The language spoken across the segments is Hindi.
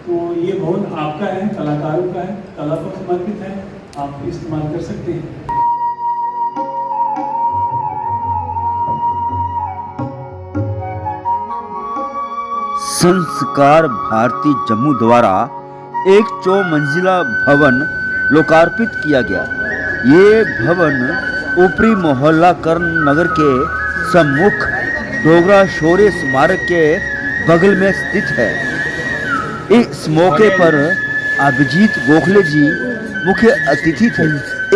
तो ये भवन आपका है, कलाकारों का है, कला को समर्पित है, आप इस्तेमाल कर सकते हैं। संस्कार भारती जम्मू द्वारा एक 4 मंजिला भवन लोकार्पित किया गया। ये भवन ऊपरी मोहल्ला कर्ण नगर के सम्मुख डोगरा शौर्य स्मारक के बगल में स्थित है। इस मौके पर अभिजीत गोखले जी मुख्य अतिथि थे।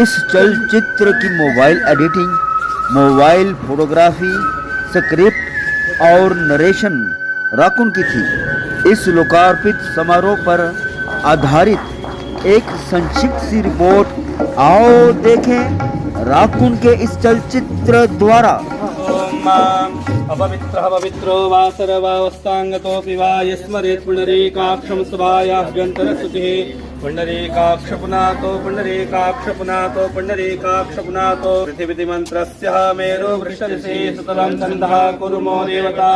इस चलचित्र की mobile editing, mobile photography, script और नरेशन राकुन की थी। इस लोकार्पित समारोह पर आधारित एक संक्षिप्त सी रिपोर्ट आओ देखें राकुन के इस चलचित्र द्वारा। अपवित्रः पवित्रो वा सर्वावस्थांगतोऽपि वा यस्मरेत् पुण्डरीकाक्षं स्वायाभ्यन्तरस्तुतिः पुण्डरीकाक्षपुनातो पुण्डरीकाक्षपुनातो पुण्डरीकाक्षपुनातो पृथिवीमन्त्रस्य मेरो वृषदिशि सुतलं छन्दः कुरुमो देवता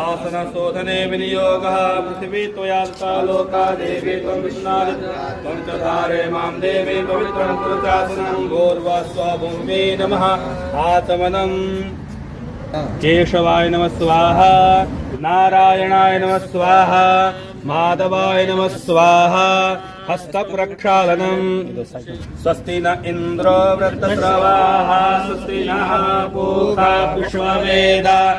आसनशोधने विनियोगः पृथिवी त्वया दत्ता लोका देवी त्वं विष्णादि त्वं च धारे मां देवी पवित्रं कुरु चासनं भूर्भुवस्सुवः नमः आचमनम् केशवाय नमः स्वाहा, नारायणाय नमः स्वाहा, माधवाय नमः स्वाहा। हस्तप्रक्षालनम् स्वस्ति न इन्द्रो वृद्धश्रवाः स्वस्ति नः पूषा विश्ववेदाः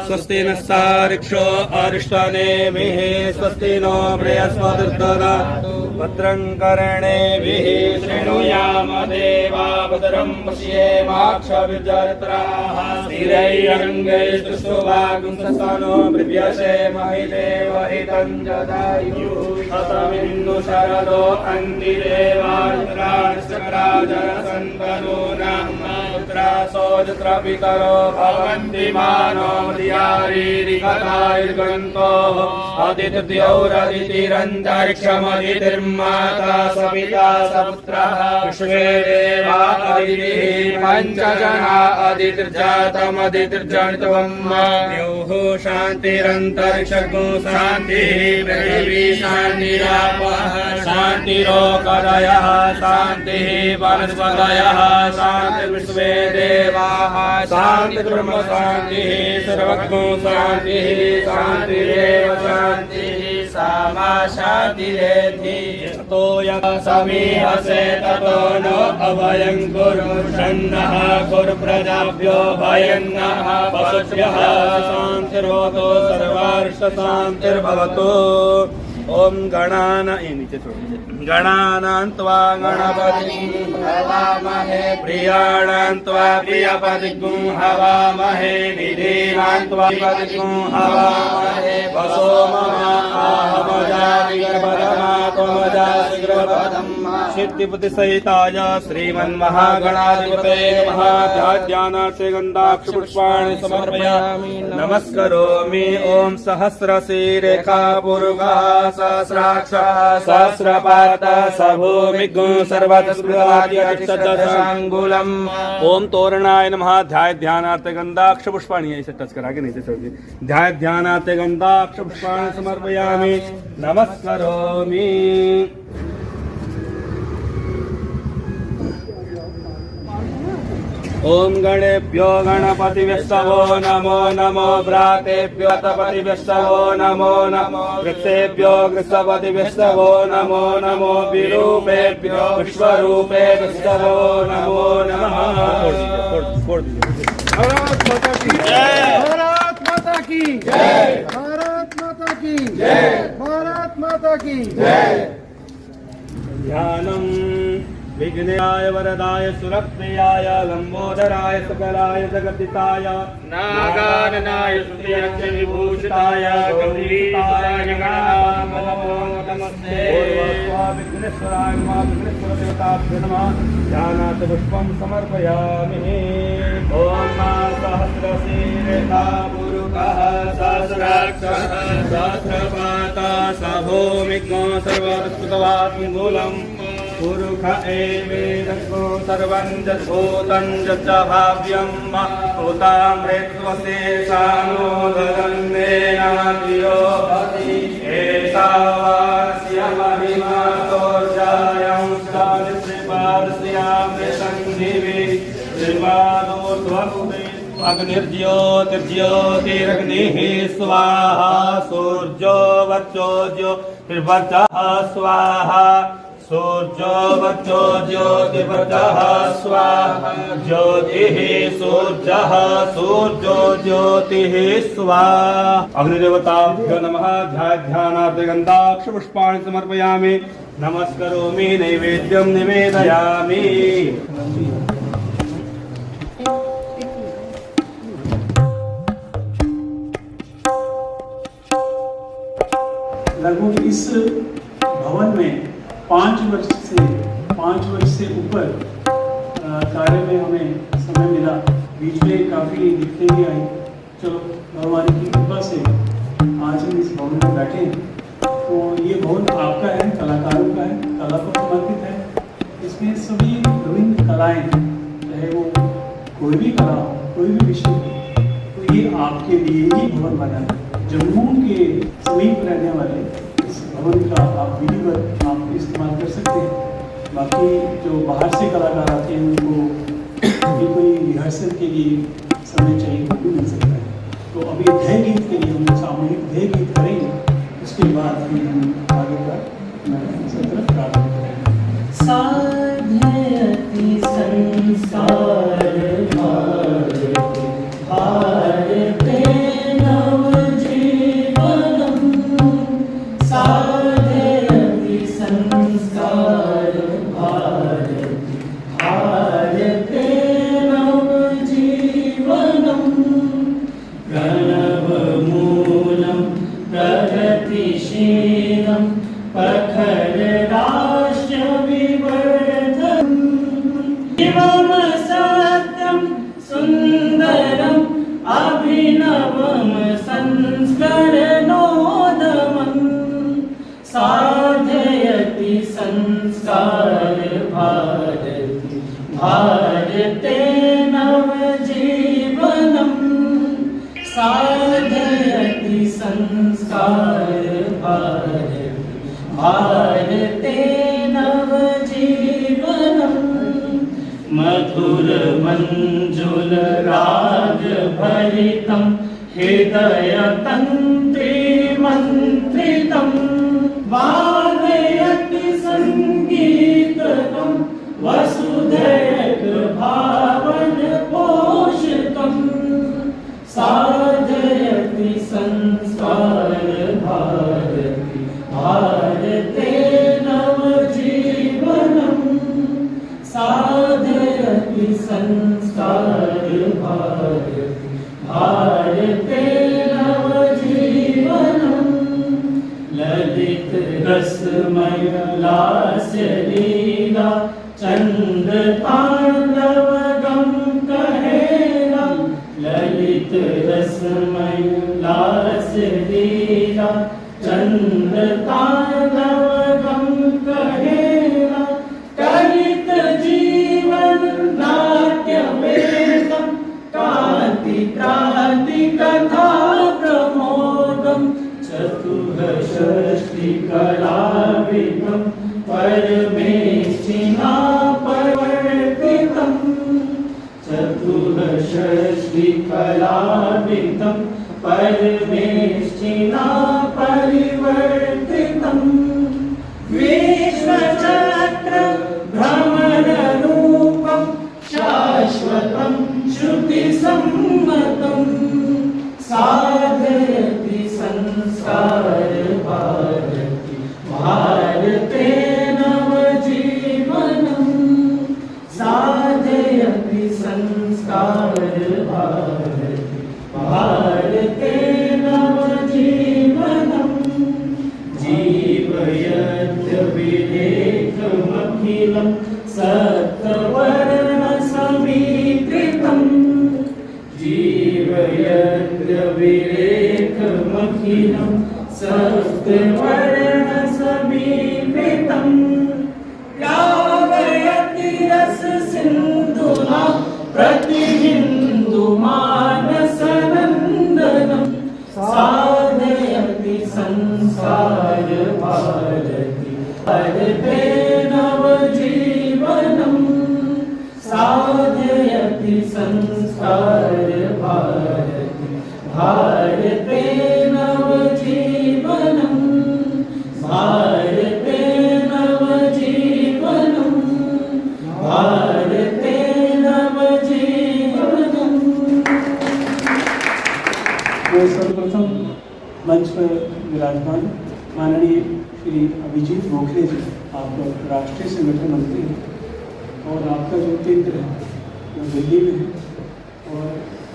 स्वस्ति नः सारिक्षो अरिष्टनेमिः स्वस्ति नो बृहस्पतिर्दधातु भद्रं कर्णेभिः शृणुयाम देवा भद्रं पश्येमाक्षभिर्जत्राः स्थिरैरङ्गैस्तु सुभागुंसनो बृभ्यसे महिदेव हितं जदायुः शतमिन्दु शरदो अन्तिदेवाजराजरसन्तनो नामोत्रासो जत्र पितरो भवन्ति मानो धियारीरिकतायुर्गन्तोः अदितिर्दितिरन्तरिक्षमदितिर्माता सपिता सपुत्रः विश्वे देवा अदितिः पञ्चजना अदितिर्जातमदितिर्जनितवम् द्योः शान्तिरन्तरिक्षगो शान्तिः पृथिवी शान्तिरापः शान्तिरोकदयः शान्तिः वनस्पतयः शान्तिर्विश्वे देवाः शान्तिर्ब्रह्म शान्तिः सर्वज्ञो शान्तिः शान्तिरेव शान्तिः सामा शान्तिरेधि यतो यः समीहसे ततो नो अभयं कुरु षण्णः कुरु प्रजाभ्यो भयं नः पशुभ्यः शान्तिर्भवतु सर्वार्षशान्तिर्भवतु। ओम गणानां त्वा गणपतिं हवामहे प्रियाणां त्वा प्रियपतिं हवामहे निधीनां त्वा पतिं हवामहे वसो मम आहमजादिगर्भधमात्मजा शीघ्रपदं सिद्धिबुद्धिसहिताय श्रीमन्महागणाधिपते नमः। ध्यानार्थे गन्धाक्षपुष्पाणि समर्पयामि नमस्करोमि। ओम सहस्रशीरेखा पुरुषः सहस्राक्षः सहस्रपादः सभूमिगुं सर्वतस्पृहादिशतशाङ्गुलम्। ओम तोरणाय नमः। ध्याय ध्यानार्थ गंधाक्ष पुष्पाणि ऐसे टच करा के नीचे छोड़ दिए। ध्याय ध्यानार्थ गंधाक्ष पुष्पाणि समर्पयामि नमस्करोमि। ओम गणेभ्यो गणपतिभ्यो नमो नमो भ्रातेभ्यो तपतिभ्यो नमो नमो वृक्षेभ्यो वृषपतिभ्यो नमो नमो विरूपेभ्यो विश्वरूपेभ्यो नमो नमः। भारत माता की जय, भारत माता की जय, भारत माता की जय, भारत माता की जय। ध्यानम् विघ्नाय वरदाय सुरप्रियाय लंबोदराय सकलाय जगदिताय नागाननाय स्तुत्यस्य विभूषिताय गौरीताय नमो नमस्ते। विघ्नेश्वराय नमः। विघ्नेश्वर देवताभ्यो नमः। ध्यानात् पुष्पं समर्पयामि। ओम सहस्रशीर्षः पुरुषः सहस्राक्षः सहस्रपादः सभूमिगुं सर्वतस्पृहादिमूलम् पुरुष एवेदको सर्वं जभूतं च भाव्यं भूतामृतवशेषानुदन्नेन धियो हति एषा अग्निर्ज्योतिर्ज्योतिरग्निः स्वाहा सूर्यो वर्चो ज्योतिर्वर्चः स्वाहा सूर्यो वर्चो ज्योतिर्वर्चः स्वाहा ज्योतिः सूर्यः सूर्यो ज्योतिः स्वाहा अग्निदेवताभ्यो नमः ध्यानार्थे गन्धाक्षपुष्पाणि समर्पयामि नमस्करोमि नैवेद्यं निवेदयामि लगभग इस भवन में 5 वर्ष से ऊपर कार्य में हमें समय मिला। बीच में काफ़ी दिक्कतें भी आई। चलो भगवान की कृपा से आज हम इस भवन में बैठे हैं। तो ये भवन आपका है, कलाकारों का है, कला को समर्पित है। इसमें सभी विभिन्न कलाएं, चाहे वो कोई भी कला हो, कोई भी विषय हो, तो ये आपके लिए ही भवन बना है। जम्मू के समीप रहने वाले इस भवन का आप विधिवत आप इस्तेमाल कर सकते हैं। बाकी जो बाहर से कलाकार आते हैं उनको भी कोई रिहर्सल के लिए समय चाहिए, वो भी मिल सकता है। तो अभी ध्यय गीत के लिए हम सामूहिक ध्यय गीत करेंगे, उसके बाद फिर हम आगे का सत्र प्रारंभ करेंगे। साध्यति संसार भारते नवजीवनं साध्यति संसार भारते नवजीवनं प्रणवमूलं प्रगतिशीलं प्रखरराष्ट्रविवर्धनम् शिवं सत्यं सुन्दरम् अभिनवं संस्करणोदमम् साधयति संस्कार भारते नवजीवनम् साधयति संस्कार भारते नवजीवनम् मधुर मंजुल राग भरितं हृदय तंत्री मंत्रितं वादयति संगीतकं वसुधैक भावन पोषितं साधयति संस्कार भारते नवजीवनम् साधयति संस्कार भारते नवजीवनम् ललित रसमय लास्य लीला चंद्र तांडवगम कहेला ललित रसमय लास्य लीला चंद्र तांडवगम कहेला कलित जीवन नाट्य वेदम कांति क्रांति कथा प्रमोदम चतुष्षष्टि कलाविदम परमेष्ठिना परिवर्तितम चतुष्षष्टि कलाविदम परमेष्ठिना परिवर्तितम विश्वचक्र भ्रमणरूपं शाश्वतं श्रुतिसम्मतं साधयति संस्कार भारते नवजीवनं साधयति संस्कार भारते नवजीवनं जीवयत्यविलेखमखिलं सप्तवर्णसमीकृतं जीवयत्यविलेखमखिलं सप्तवर्णसमीकृतं प्लावयति रससिन्धुना प्रतिहिन्दुमानसनन्दनं साधयति संसार भारते नवजीवनं साधयति संस्कार भारते नवजीवनम् भारते नवजीवनम्। मैं सर्वप्रथम मंच पर विराजमान माननीय श्री अभिजीत गोखले जी, आप राष्ट्रीय संगठन मंत्री हैं और आपका जो केंद्र है वो दिल्ली में है और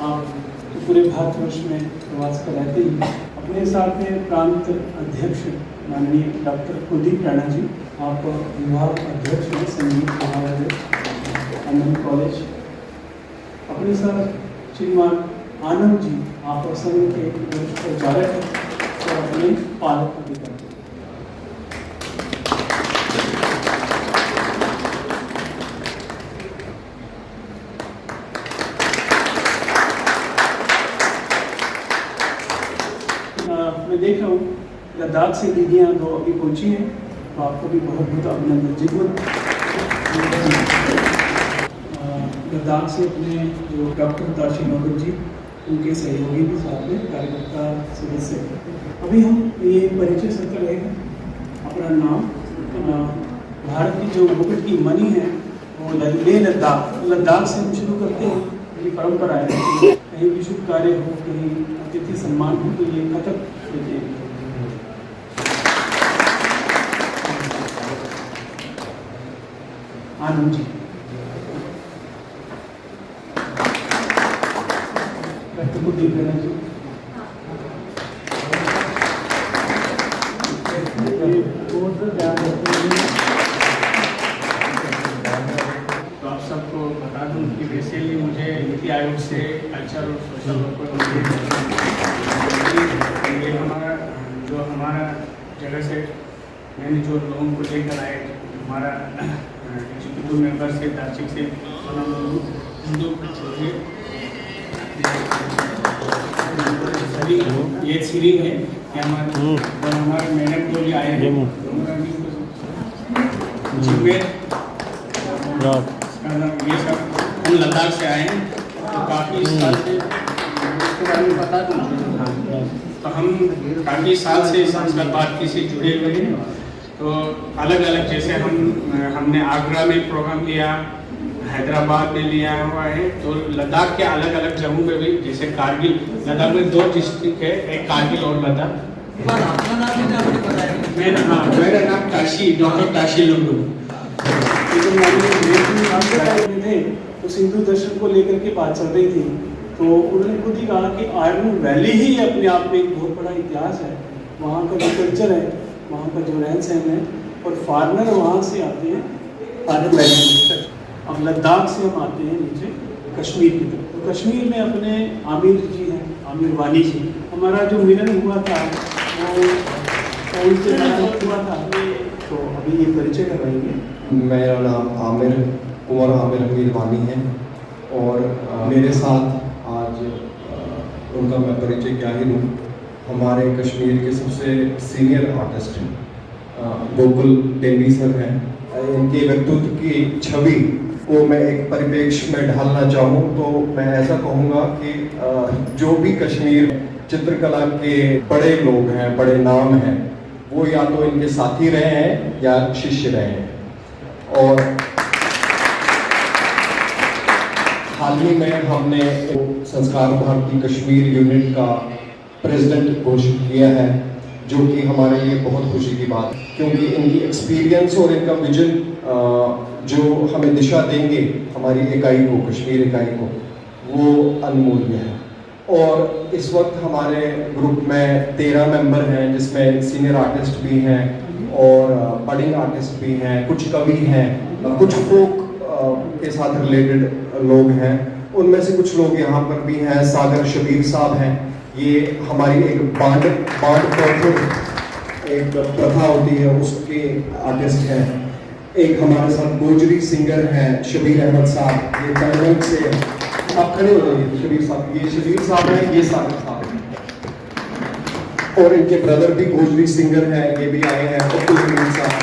आप तो पूरे भारतवर्ष में प्रवास कर रहते ही अपने साथ में प्रांत अध्यक्ष माननीय डॉक्टर कुलदीप राणा जी, आप विभाग अध्यक्ष हैं संगीत विभाग आनंद कॉलेज, अपने साथ श्रीमान आनंद जी, आप संघ के वरिष्ठ प्रचारक हैं और अपने पालक अधिकारी। मैं देख रहा हूँ लद्दाख से दीदियाँ दो अभी पहुँची हैं, तो आपको भी बहुत बहुत अभिनंदन। जिगुन लद्दाख से अपने जो डॉक्टर ताशी नौकर जी, उनके सहयोगी भी साथ में कार्यकर्ता सदस्य। अभी हम ये परिचय सत्र रहेगा, अपना नाम, भारत की जो मुकुट की मणि है वो लेह लद्दाख से हम शुरू करते हैं। ये परंपरा है, कहीं भी शुभ कार्य हो, कहीं अतिथि सम्मान हो तो ये कथक देते हैं। आनंद जी, डॉक्टर कुलदीप राणा जी, तो आप सबको बता दूं कि बेसिकली मुझे नीति आयोग से कल्चर और सोशल वर्क ये हमारा जगह से मैंने जो लोगों को लेकर आए, हमारा एग्जीक्यूटिव मेंबर से दार्शिक से हिंदू ये सीरीज है कि हमारे मैडम जो भी आए हैं जिम्मेर ये सब हम लद्दाख से आए हैं, तो काफ़ी साल से इसके बारे में बता दूँ। तो हम काफ़ी साल से संस्कृत भारती से जुड़े हुए हैं, तो अलग अलग जैसे हमने आगरा में प्रोग्राम लिया, हैदराबाद में लिया हुआ है, तो लद्दाख के अलग अलग जगहों में भी, जैसे कारगिल, लद्दाख में 2 डिस्ट्रिक्ट है, एक कारगिल और लद्दाख। मेरा नाम काशी, डॉक्टर काशी लुंडू। थे तो सिंधु दर्शन को लेकर के बात चल रही थी, तो उन्होंने खुद ही कहा कि आयरन वैली ही अपने आप में एक बहुत बड़ा इतिहास है। वहाँ का जो कल्चर है, वहाँ का जो रहन सहन है, और फॉरनर वहाँ से आते हैं आयरन वैली तक। अब लद्दाख से हम आते हैं नीचे कश्मीर की तरफ, तो कश्मीर में अपने आमिर जी हैं, आमिर वानी जी। हमारा जो मिलन हुआ था वो उनसे हुआ था, तो अभी ये परिचय करवाएंगे। मेरा नाम उमर आमिर अमीर वानी है और मेरे साथ आज उनका मैं परिचय क्या ही दूँ। हमारे कश्मीर के सबसे सीनियर आर्टिस्ट हैं, गोकुल देवी सर हैं। इनके व्यक्तित्व की छवि को मैं एक परिप्रेक्ष्य में ढालना चाहूँ तो मैं ऐसा कहूँगा कि जो भी कश्मीर चित्रकला के बड़े लोग हैं, बड़े नाम हैं, वो या तो इनके साथी रहे हैं या शिष्य रहे हैं। और हाल ही में हमने संस्कार भारती कश्मीर यूनिट का प्रेसिडेंट घोषित किया है, जो कि हमारे लिए बहुत खुशी की बात है, क्योंकि इनकी एक्सपीरियंस और इनका विजन जो हमें दिशा देंगे हमारी इकाई को, कश्मीर इकाई को, वो अनमोल्य है। और इस वक्त हमारे ग्रुप में 13 मेंबर हैं, जिसमें सीनियर आर्टिस्ट भी हैं और बडिंग आर्टिस्ट भी हैं, कुछ कवि हैं, कुछ फोक के साथ रिलेटेड लोग हैं। उनमें से कुछ लोग यहाँ पर भी हैं। सागर शबीर साहब हैं, ये हमारी एक बांड एक प्रथा होती है उसके आर्टिस्ट हैं। एक हमारे साथ गोजरी सिंगर हैं शबीर अहमद साहब, ये करनल से। आप खड़े हो जाइए शबीर साहब, ये शबीर साहब हैं, ये सागर साहब हैं। और इनके ब्रदर भी गोजरी सिंगर हैं, ये भी आए हैं, अब्दुल हमीद साहब।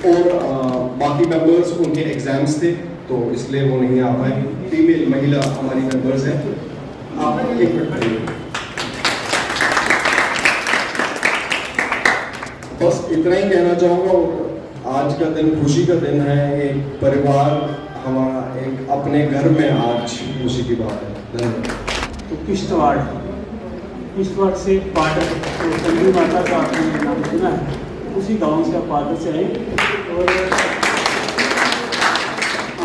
और बाकी मेंबर्स उनके एग्जाम्स थे तो इसलिए वो नहीं आ पाए। फीमेल महिला हमारी मेंबर्स हैं। आप एक मिनट खड़े बस इतना ही कहना चाहूँगा। आज का दिन खुशी का दिन है, एक परिवार हमारा एक अपने घर में आज खुशी की बात है। धन्यवाद। तो किश्तवाड़ से पाटर, तो चंडी माता का आपने नाम सुना है, उसी गांव से आप पाटर से आए और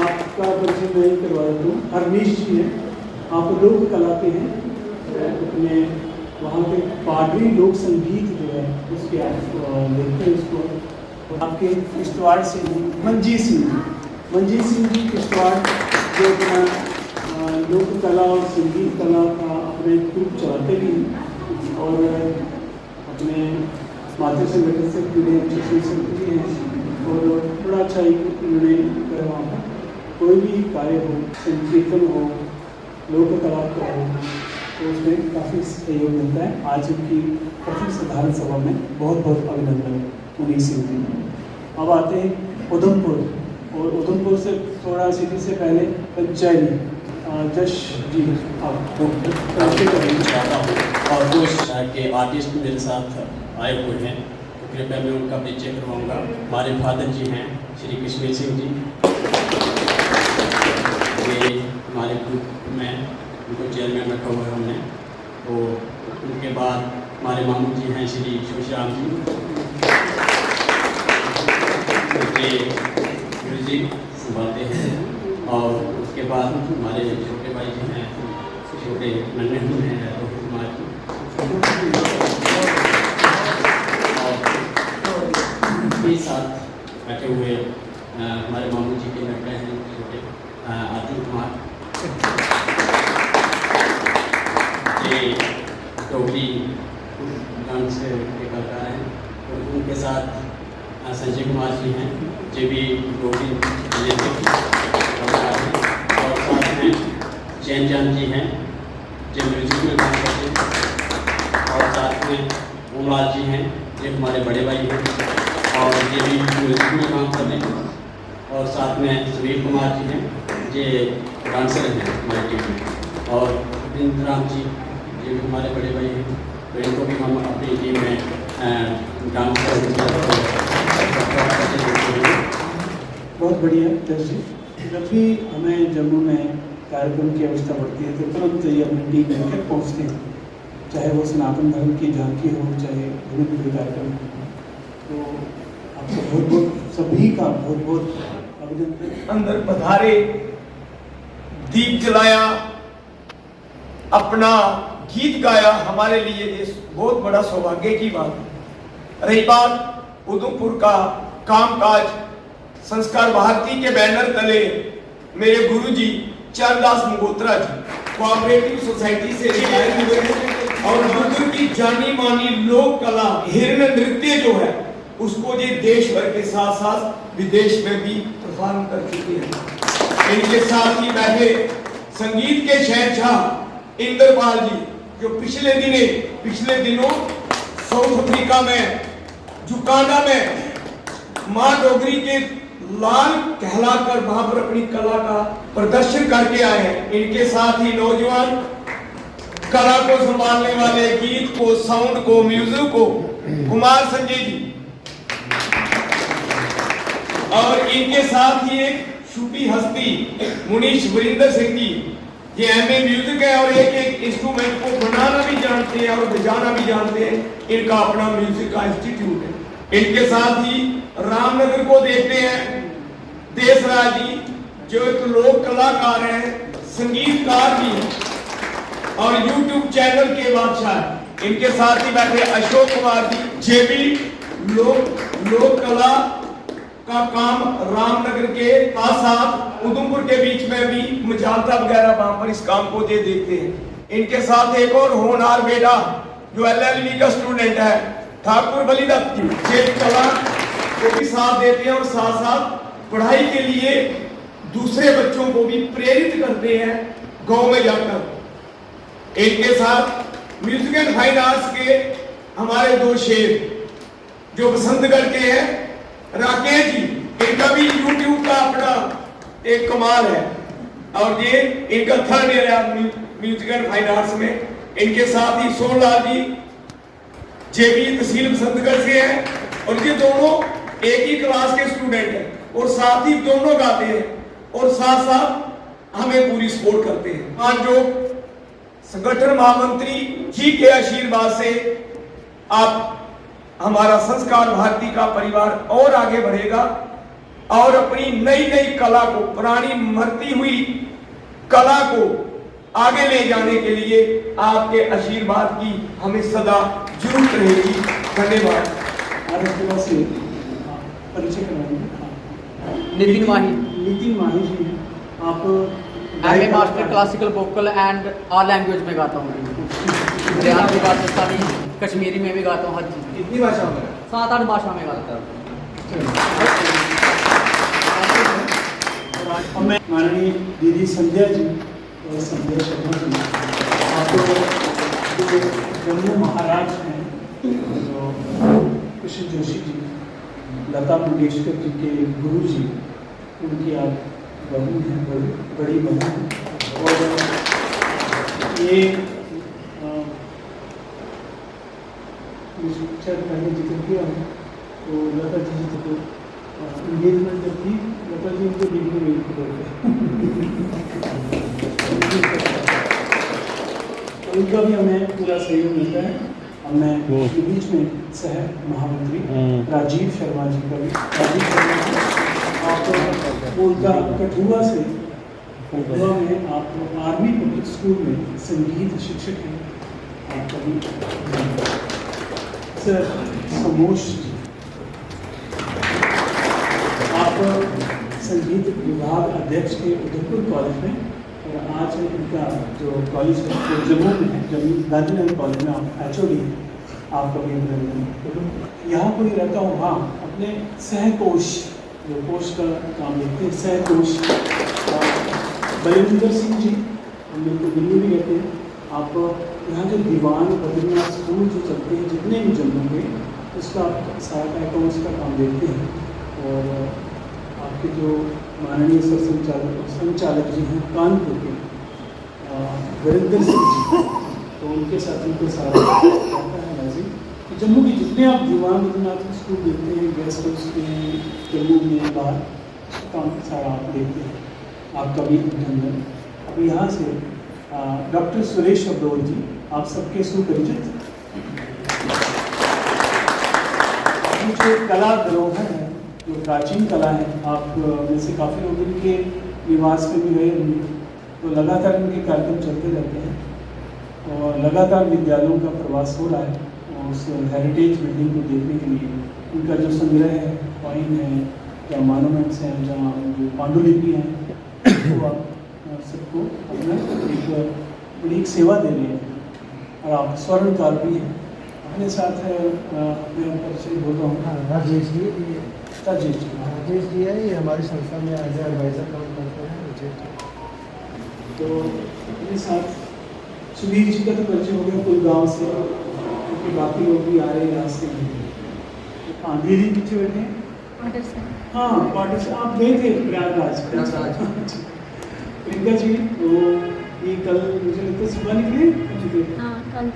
आपका परिचय मैं ही करवा देता हूँ। हरनीश जी हैं, आप लोक कला के हैं, अपने वहाँ के पाडरी लोक संगीत जो है उसके आप देखते हैं उसको। और आपके किश्तवाड़ से मंजीत सिंह जी किश्तवाड़ जो अपना लोक कला और संगीत कला का अपने ग्रुप चलाते भी हैं और अपने मातृ संगठन से जुड़े भी हैं और बड़ा अच्छा एक उन्होंने वहाँ पर कोई भी कार्य हो, संकीर्तन हो, लोक कला का हो, तो उसमें काफ़ी सहयोग मिलता है। आज उनकी प्रथम साधारण सभा में बहुत बहुत अभिनंदन मुनीर सिंह जी। अब आते हैं उधमपुर, और उधमपुर से थोड़ा सिटी से पहले पंचायती जश जी आपको परिचय करेंगे। चाहता हूँ और कुछ के आर्टिस्ट मेरे साथ आए हुए हैं, तो कृपया मैं उनका परिचय करवाऊँगा। हमारे फादर जी हैं श्री कश्मीर सिंह जी, ये हमारे ग्रुप में उनको चेयरमैन रखा हुआ है हमने। तो उनके बाद हमारे मामू जी हैं श्री शिवश्याम जी, ये म्यूजिक संभालते हैं। और उसके बाद हमारे छोटे भाई जी हैं, छोटे नन्हे हैं रोहित कुमार जी, और के साथ बैठे हुए हमारे मामू जी के लड़के हैं छोटे अर्जुन कुमार, ये डोगरी डांस के कलाकार हैं। और उनके साथ संजय कुमार जी हैं, जो भी डोगरी कलाकार हैं। और साथ में जैन जान जी हैं, जो म्यूजिक में काम करते हैं। और साथ में ओमलाल जी हैं, जो हमारे बड़े भाई हैं और ये भी म्यूजिक में काम कर रहे हैं। और साथ में सुनील कुमार जी हैं, ये डांसर हैं हमारी टीम में। और रविंद्र राम जी, ये भी हमारे बड़े भाई हैं, तो इनको भी हम अपनी टीम में डांस बहुत बढ़िया जश जी। जब भी हमें जम्मू में कार्यक्रम की आवश्यकता पड़ती है तो तुरंत ये अपनी टीम लेकर पहुँचते हैं, चाहे वो सनातन धर्म की झांकी हो, चाहे विभिन्न कार्यक्रम हो। तो आपको बहुत बहुत सभी का बहुत बहुत अभिनंदन। अंदर पधारे, दीप जलाया, अपना गीत गाया, हमारे लिए ये बहुत बड़ा सौभाग्य की बात है। रही बात उधमपुर का कामकाज, संस्कार भारती के बैनर तले मेरे गुरुजी चरणदास मंगोत्रा जी कोऑपरेटिव सोसाइटी से रिटायर हुए हैं और उधमपुर की जानी मानी लोक कला हिरण नृत्य जो है उसको ये देश भर के साथ साथ विदेश में भी परफॉर्म कर चुके हैं। इनके साथ ही बैठे संगीत के शहंशाह इंद्रपाल जी, जो पिछले दिनों साउथ अफ्रीका में जुकांडा में माँ डोगरी के लाल कहलाकर वहां पर अपनी कला का प्रदर्शन करके आए हैं। इनके साथ ही नौजवान कला को संभालने वाले, गीत को, साउंड को, म्यूजिक को कुमार संजय जी, और इनके साथ ही एक छुपी हस्ती मुनीश वरिंदर सिंह जी, ये एमए म्यूजिक है और एक इंस्ट्रूमेंट को बनाना भी जानते हैं और बजाना भी जानते हैं। इनका अपना म्यूजिक का इंस्टीट्यूट है। इनके साथ ही रामनगर को देखते हैं देसराज जी, जो एक लोक कलाकार हैं, संगीतकार भी हैं और YouTube चैनल के बादशाह। इनके साथ ही बैठे अशोक कुमार जी, जे भी लोक कला का काम रामनगर के साथ उधमपुर के बीच में भी मजालता वगैरह वहां पर इस काम को दे देते हैं। इनके साथ एक और होनहार बेटा जो LLB का स्टूडेंट है, ठाकुर बलिदत्त जी, जे कला को भी साथ देते हैं और साथ साथ पढ़ाई के लिए दूसरे बच्चों को भी प्रेरित करते हैं गांव में जाकर। इनके साथ म्यूजिक एंड फाइन आर्ट्स के हमारे दो शेर जो बसंतगढ़ के हैं, राकेश जी, इनका भी YouTube का अपना एक कमाल है और ये इनका थर्ड ईयर है म्यूजिक एंड फाइन आर्ट्स में। इनके साथ ही सोनलाल जी, जेबी तहसील बसंतगढ़ से हैं और ये दोनों एक ही क्लास के स्टूडेंट हैं और साथ ही दोनों गाते हैं और साथ साथ हमें पूरी सपोर्ट करते हैं। आज जो संगठन महामंत्री जी के आशीर्वाद से आप हमारा संस्कार भारती का परिवार और आगे बढ़ेगा और अपनी नई नई कला को, पुरानी मरती हुई कला को आगे ले जाने के लिए आपके आशीर्वाद की हमें सदा जरूरत रहेगी। धन्यवाद। आज इसके बाद से परिचय करवाएंगे। नितिन माही, नितिन माही जी हैं। आप MA master classical vocal and all language में गाता हूँ। हरियाणवी, पाकिस्तानी, कश्मीरी में भी गाता हूँ, हर चीज़। कितनी भाषाओं में? 7-8 भाषा में गाता हूँ। और मैं माननीय दीदी संध्या जी और संध्या शर्मा जी, आप जो जम्मू महाराज हैं, कृष्ण जोशी जी, लता मंगेशकर जी के गुरु जी, उनकी आप बहू हैं, बड़ी बहू हैं। और ये शायद पहले जिक्र किया है, तो लता जी तो इंगेजमेंट जब थी, लता जी उनको देखने में तो उनका भी हमें पूरा सहयोग मिलता है। और मैं के बीच में सह महामंत्री राजीव शर्मा जी का भी, राजीव शर्मा जी आप उनका कठुआ से, कठुआ में आप आर्मी पब्लिक स्कूल में संगीत शिक्षक हैं। आप कभी सर समोश जी, आप संगीत विभाग अध्यक्ष के उधमपुर कॉलेज में, और आज उनका जो कॉलेज है जो जम्मू में है, जम्मू गांधीनगर कॉलेज में आप HOD हैं। आपका भी अभिनंदन। यहाँ कोई रहता हूँ, हाँ, अपने सहकोष, जो कोष का काम देखते हैं, सहकोष बलविंदर सिंह जी, हम लोग को दिल्ली भी रहते हैं। आप यहाँ जो दीवान बद्रीनाथ स्कूल जो चलते हैं जितने भी जम्मू के, उसका सहायता अकाउंट्स का काम देखते हैं। और आपके जो माननीय संचालक जी हैं कानपुर के, वीरेंद्र सिंह जी, तो उनके साथ उनको सारा रहता है नाजी। तो जम्मू के जितने आप दीवान बद्रीनाथ के स्कूल देखते हैं, गेस्ट हाउस में, जम्मू में, बाहर, काम सारा आप देखते हैं। आपका भी अभिनंदन। अब यहाँ से डॉक्टर सुरेश अब्रोल जी, आप सबके सुपरिचित, जो कला धरोहर है, जो प्राचीन कला है, आप में से काफ़ी लोग इनके निवास में भी गए होंगे, तो लगातार इनके कार्यक्रम चलते रहते हैं और लगातार विद्यालयों का प्रवास हो रहा है उस हेरिटेज बिल्डिंग को देखने के लिए। उनका जो संग्रह है, कॉइन है, या मॉन्यूमेंट्स हैं, जहाँ जो पांडुलिपि हैं, तो आप सबको अपना एक बड़ी एक सेवा दे रहे हैं। और आप स्वर्णकार भी हैं। अपने साथ है, मैं परिचय बोल रहा हूँ, राजेश जी। राजेश जी, राजेश जी है, ये हमारी संस्था में एज ए एडवाइजर काम करते हैं। तो अपने साथ सुधीर जी का तो परिचय हो गया, कोई गाँव से, क्योंकि बाकी लोग भी आ रहे हैं यहाँ से। हाँ, दीदी पीछे बैठे हैं। हाँ, पार्टी से आप गए थे प्रयागराज। प्रियंका जी, तो ये कल मुझे लगता है सुबह निकले। हाँ, कल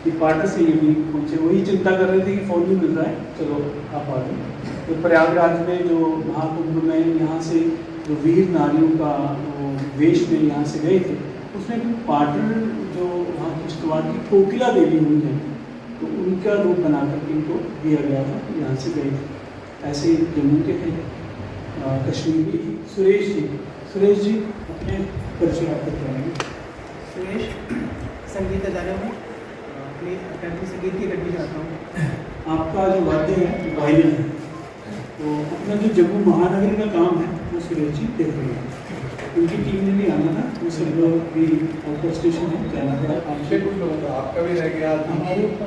ये पार्टी से ये भी पहुँचे, वही चिंता कर रहे थे कि फ़ोन नहीं मिल रहा है। चलो आप आ गए। तो प्रयागराज में जो महाकुंभ में यहाँ से जो वीर नारियों का वेश में यहाँ से गए थे, उसमें पाटर जो वहाँ किश्तवाड़ की कोकिला देवी हुई है, तो उनका रूप बना करके इनको दिया गया था, यहाँ से गए थे। ऐसे ही जम्मू के थे, कश्मीरी। सुरेश जी अपने परिचय आपको कराएंगे। सुरेश संगीत अदारे में अपनी अकेडमी संगीत की अकेडमी जाता हूँ। आपका जो वाद्य है वायलिन है, तो अपना जो जम्मू महानगर का काम है वो सुरेश जी देख रहे हैं। उनकी टीम ने भी आना था, वो सब लोग भी आउट ऑफ स्टेशन है, जाना पड़ा। आपसे कुछ लोगों का आपका भी रह गया, हमारे उनका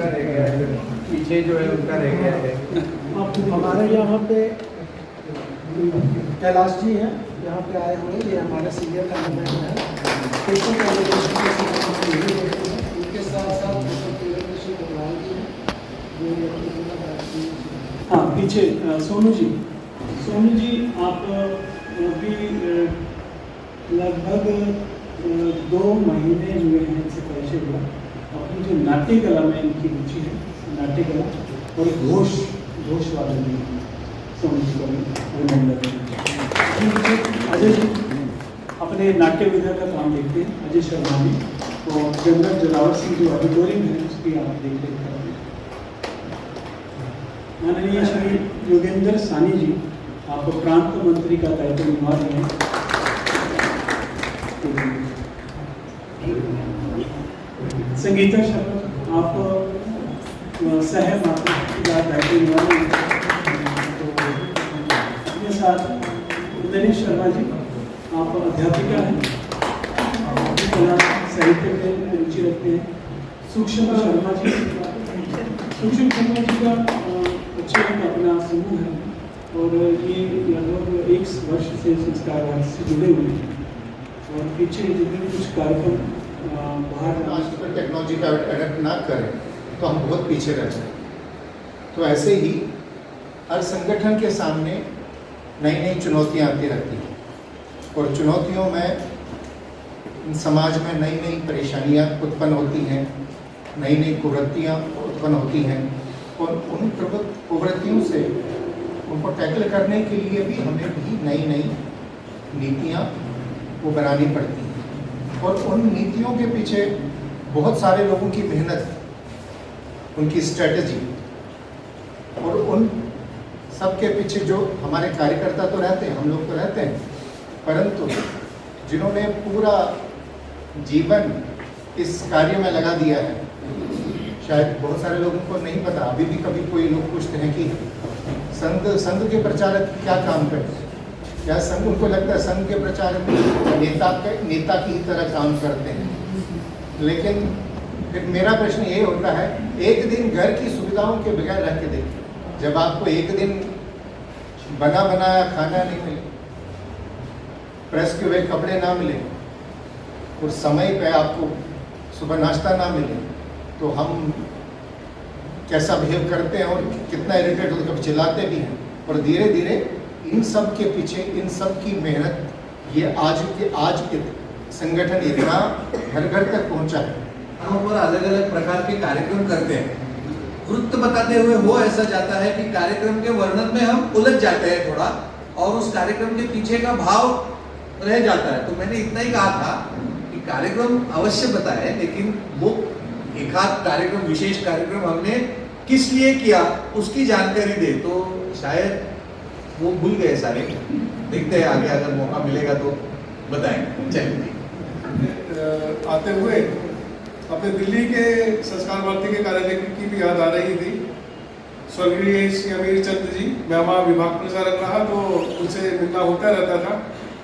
रह गया है, पीछे जो है उनका रह गया है। हमारे यहाँ पे कैलाश जी हैं, यहाँ पे आए हुए, ये हमारे सीनियर कैमरामैन हैं। उनके साथ साथ हाँ, पीछे सोनू जी आप भी लगभग 2 महीने हुए हैं इनसे परिचय हुआ। अपनी जो नाट्य कला में इनकी रुचि है, नाट्य कला और घोष वादन में अजय जी अपने नाट्य विधा का काम देखते हैं, अजय शर्मा जी, और जनरल जलावर सिंह जो ऑडिटोरियम है उसकी आप देख रेख कर रहे हैं। माननीय श्री योगेंद्र सानी जी, आप प्रांत मंत्री का दायित्व निभा रहे हैं। संगीता शर्मा, आप सह माता का दायित्व निभा रहे हैं। के साथ दिनेश शर्मा जी, आप अध्यापिका हैं, कला साहित्य में रुचि रखते हैं। सूक्ष्म शर्मा जी का अच्छे अपना समूह है और ये लगभग 1 वर्ष से संस्कार भारती से जुड़े हुए हैं और पीछे जितने कुछ कार्यक्रम बाहर आज तक टेक्नोलॉजी का अडप्ट ना करें तो हम बहुत पीछे रह जाएं। तो ऐसे ही हर संगठन के सामने नई नई चुनौतियां आती रहती हैं और चुनौतियों में समाज में नई नई परेशानियां उत्पन्न होती हैं, नई नई कुवृत्तियां उत्पन्न होती हैं और उन कुवृत्तियों से उनको टैकल करने के लिए भी हमें भी नई नई नीतियां वो बनानी पड़ती हैं और उन नीतियों के पीछे बहुत सारे लोगों की मेहनत, उनकी स्ट्रेटजी और उन सबके पीछे जो हमारे कार्यकर्ता तो रहते हैं, हम लोग तो रहते हैं, परंतु जिन्होंने पूरा जीवन इस कार्य में लगा दिया है, शायद बहुत सारे लोगों को नहीं पता। अभी भी कभी कोई लोग पूछते हैं कि संघ के प्रचारक क्या काम करते हैं, क्या संघ, उनको लगता है संघ के प्रचारक नेता की ही तरह काम करते हैं। लेकिन फिर मेरा प्रश्न ये होता है, एक दिन घर की सुविधाओं के बगैर रह के देखिए, जब आपको एक दिन बना बनाया खाना नहीं मिले, प्रेस के हुए कपड़े ना मिले और समय पे आपको सुबह नाश्ता ना मिले, तो हम कैसा बिहेव करते हैं और कितना इरिटेट होते, कभी चिल्लाते भी हैं। और धीरे धीरे इन सब के पीछे, इन सब की मेहनत, ये आज के संगठन इतना घर घर तक पहुंचा है। हम पर अलग अलग प्रकार के कार्यक्रम करते हैं, वृत्त बताते हुए हो ऐसा जाता है कि कार्यक्रम के वर्णन में हम उलझ जाते हैं थोड़ा और उस कार्यक्रम के पीछे का भाव रह जाता है। तो मैंने इतना ही कहा था कि कार्यक्रम अवश्य बताएं, लेकिन वो एक आध कार्यक्रम, विशेष कार्यक्रम हमने किस लिए किया उसकी जानकारी दे, तो शायद वो भूल गए सारे। देखते हैं आगे अगर मौका मिलेगा तो बताएंगे। चलिए आते हुए अपने दिल्ली के संस्कार भारती के कार्यालय की भी याद आ रही थी। स्वर्गीय श्री अमीर चंद जी, मैं वहाँ विभाग प्रचारक रहा तो उनसे मिलना होता रहता था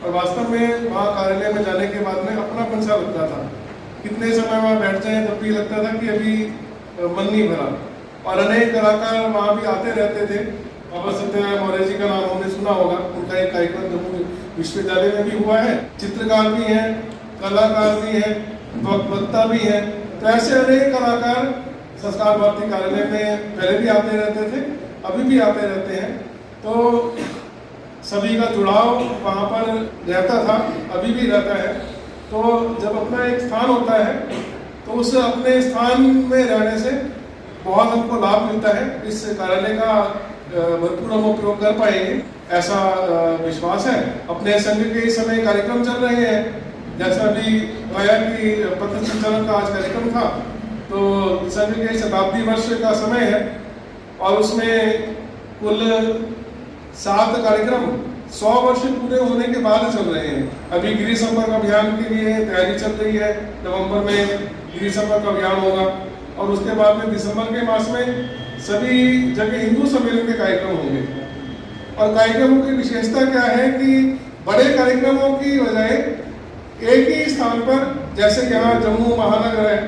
और वास्तव में वहाँ कार्यालय में जाने के बाद में अपनापन सा लगता था। कितने समय वहाँ बैठ जाए तब भी लगता था कि अभी मन नहीं भरा। और अनेक कलाकार वहाँ भी आते रहते थे। बाबा सत्यनारायण मौर्य जी का नाम हमने सुना होगा, उनका एक कार्यक्रम जम्मू विश्वविद्यालय में भी हुआ है। चित्रकार भी हैं, कलाकार भी हैं, वक्ता भी हैं। तो ऐसे अनेक कलाकार संस्कार भारती कार्यालय में पहले भी आते रहते थे, अभी भी आते रहते हैं। तो सभी का जुड़ाव वहाँ पर रहता था, अभी भी रहता है। तो जब अपना एक स्थान होता है तो उस अपने स्थान में रहने से बहुत हमको लाभ मिलता है। इस कार्यालय का भरपूर हम उपयोग कर पाएंगे ऐसा विश्वास है। अपने संघ के इस समय कार्यक्रम चल रहे हैं, जैसा अभी आया कि पत्र संचालन का आज कार्यक्रम था, तो संघ के शताब्दी वर्ष का समय है और उसमें कुल 7 कार्यक्रम 100 वर्ष पूरे होने के बाद चल रहे हैं। अभी गिरि संपर्क अभियान के लिए तैयारी चल रही है, नवंबर में गिरि संपर्क अभियान होगा और उसके बाद में दिसंबर के मास में सभी जगह हिंदू सम्मेलन के कार्यक्रम होंगे। और कार्यक्रमों की विशेषता क्या है कि बड़े कार्यक्रमों की बजाय एक ही स्थान पर, जैसे यहाँ जम्मू महानगर है,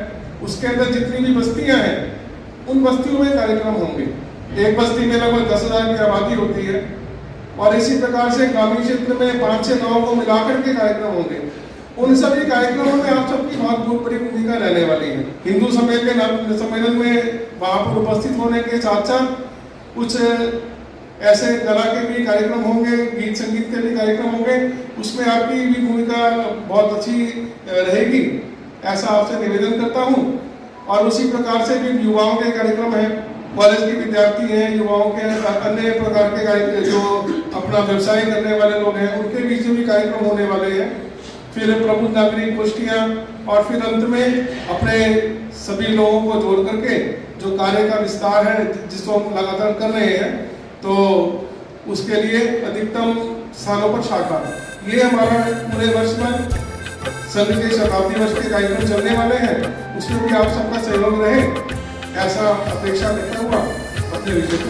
उसके अंदर जितनी भी बस्तियां हैं उन बस्तियों में कार्यक्रम होंगे। एक बस्ती में लगभग 10,000 की आबादी होती है और इसी प्रकार से ग्रामीण क्षेत्र में 5-6 गाँव को मिलाकर के कार्यक्रम होंगे। उन सभी कार्यक्रमों में आप सबकी बहुत बड़ी भूमिका रहने वाली है। हिंदू सम्मेलन में वहाँ पर उपस्थित होने के साथ साथ कुछ ऐसे कला के भी कार्यक्रम होंगे, गीत संगीत के भी कार्यक्रम होंगे, उसमें आपकी भी भूमिका बहुत अच्छी रहेगी, ऐसा आपसे निवेदन करता हूँ। और उसी प्रकार से भी युवाओं के कार्यक्रम हैं, कॉलेज के विद्यार्थी हैं, युवाओं के अन्य प्रकार के कार्यक्रम जो अपना व्यवसाय करने वाले लोग हैं उनके बीच में भी कार्यक्रम होने वाले हैं। फिर प्रबुद्ध नागरिक गोष्ठियाँ और फिर अंत में अपने सभी लोगों को जोड़ करके जो कार्य का विस्तार है जिसको हम लगातार कर रहे हैं, तो उसके लिए अधिकतम स्थानों पर शाखा, ये हमारा पूरे वर्ष में संघ के शताब्दी वर्ष के कार्यक्रम चलने वाले हैं, उसमें भी आप सबका सहयोग रहे ऐसा अपेक्षा करता हुआ अपने विषय को